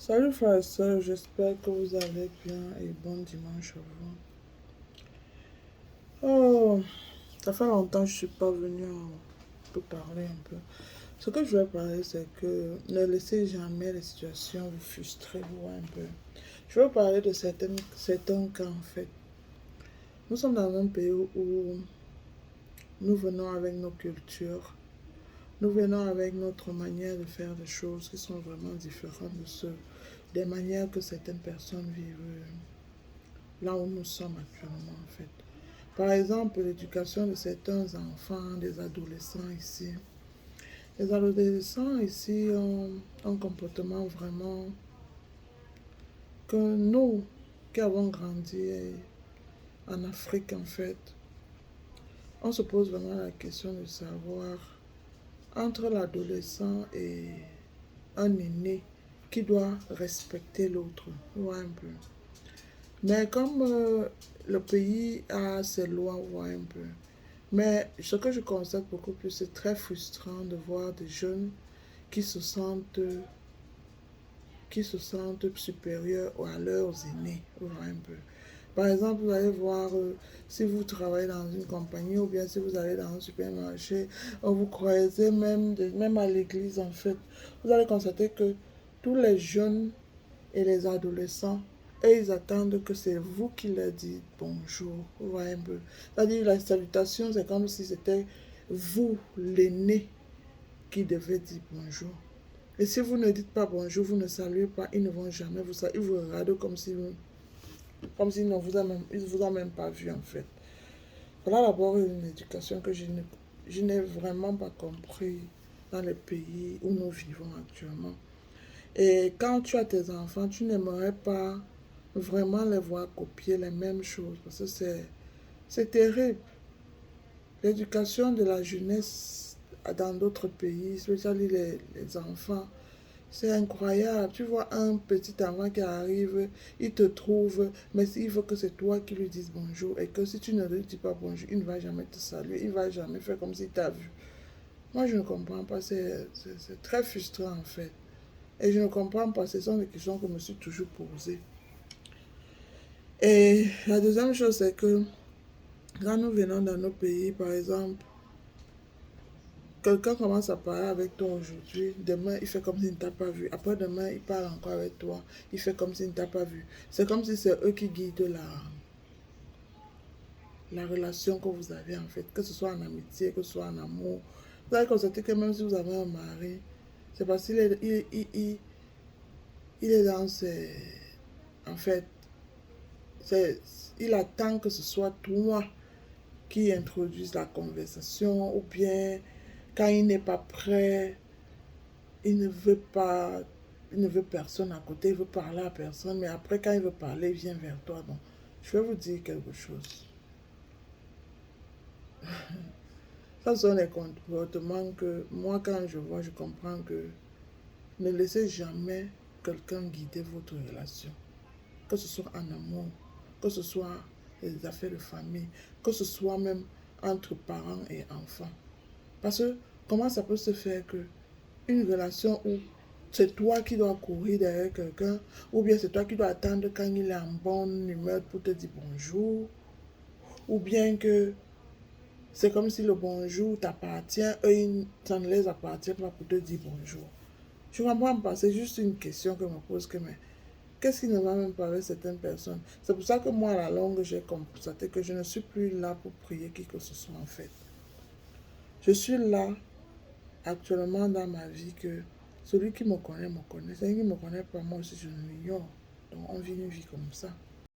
Salut frères et sœurs, j'espère que vous allez bien et bon dimanche à vous. Oh, ça fait longtemps que je ne suis pas venue pour parler un peu. Ce que je vais parler, c'est que ne laissez jamais les situations vous frustrer, vous un peu. Je vais parler de certains cas en fait. Nous sommes dans un pays où nous venons avec nos cultures, nous venons avec notre manière de faire des choses qui sont vraiment différentes des manières que certaines personnes vivent là où nous sommes actuellement en fait. Par exemple, l'éducation de certains enfants, des adolescents ici. Les adolescents ici ont un comportement vraiment que nous qui avons grandi en Afrique en fait, on se pose vraiment la question de savoir entre l'adolescent et un aîné qui doit respecter l'autre. Ouais, un peu. Mais comme le pays a ses lois, ouais, un peu. Mais ce que je constate beaucoup plus, c'est très frustrant de voir des jeunes qui se sentent, qui se sentent supérieurs à leurs aînés. Un peu. Par exemple, vous allez voir si vous travaillez dans une compagnie ou bien si vous allez dans un supermarché, vous croisez même à l'église en fait. Vous allez constater que tous les jeunes et les adolescents, et ils attendent que c'est vous qui leur dites bonjour. Vous voyez un peu. C'est-à-dire la salutation, c'est comme si c'était vous, l'aîné, qui devait dire bonjour. Et si vous ne dites pas bonjour, vous ne saluez pas, ils ne vont jamais vous saluer. Ils vous regardent comme s'ils ne vous ont même pas vu en fait. Voilà d'abord une éducation que je n'ai vraiment pas compris dans les pays où nous vivons actuellement. Et quand tu as tes enfants, tu n'aimerais pas vraiment les voir copier les mêmes choses parce que c'est terrible. L'éducation de la jeunesse dans d'autres pays, spécialement les enfants, c'est incroyable. Tu vois un petit enfant qui arrive, il te trouve, mais il veut que c'est toi qui lui dises bonjour et que si tu ne lui dis pas bonjour, il ne va jamais te saluer, il ne va jamais faire comme s'il t'a vu. Moi, je ne comprends pas, c'est très frustrant en fait. Et je ne comprends pas, ce sont des questions que je me suis toujours posées. Et la deuxième chose, c'est que quand nous venons dans nos pays, par exemple, quelqu'un commence à parler avec toi aujourd'hui, demain il fait comme s'il ne t'a pas vu, après-demain il parle encore avec toi, il fait comme s'il ne t'a pas vu. C'est comme si c'est eux qui guident la relation que vous avez en fait, que ce soit en amitié, que ce soit en amour. Vous allez constater que même si vous avez un mari, c'est parce qu'il est, il est dans ses... En fait, il attend que ce soit toi qui introduise la conversation ou bien quand il n'est pas prêt, il ne veut pas, il ne veut personne à côté, il veut parler à personne, mais après quand il veut parler, il vient vers toi. Donc, je vais vous dire quelque chose. Ça sont les comportements que moi quand je vois, je comprends que ne laissez jamais quelqu'un guider votre relation. Que ce soit en amour, que ce soit les affaires de famille, que ce soit même entre parents et enfants. Parce que comment ça peut se faire que une relation où c'est toi qui dois courir derrière quelqu'un, ou bien c'est toi qui dois attendre quand il est en bonne humeur pour te dire bonjour, ou bien que c'est comme si le bonjour t'appartient, eux, ça ne les appartient pas pour te dire bonjour. Je ne comprends pas, c'est juste une question que je me pose que, mais qu'est-ce qui ne va même pas avec certaines personnes? C'est pour ça que moi, à la longue, j'ai constaté que je ne suis plus là pour prier qui que ce soit en fait. Je suis là actuellement dans ma vie que celui qui me connaît me connaît. Celui qui ne me connaît pas, moi aussi, je l'ignore. Donc, on vit une vie comme ça.